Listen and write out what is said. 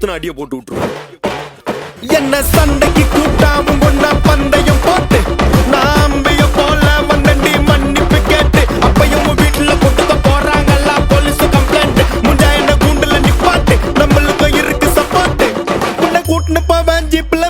பொத்துன அடிய போட்டு விட்டுருவோம். என்ன சண்டைக்கு கூட்டாவும் ஒன்னா பந்தயம் போட்டு நாம்பிய போல வந்தண்டி மன்னிப்பு கேட்டு அப்பையும் வீட்டுல கொட்டுக்க போறாங்கல்ல போலீஸ் கம்ப்ளைண்ட் முஞ்சா என்ன கூண்டுல நிப்பாட்டு நம்மளுக்கும் இருக்கு சப்போர்ட் உன்னை கூட்டுன்னு போவேன் ஜீப்ல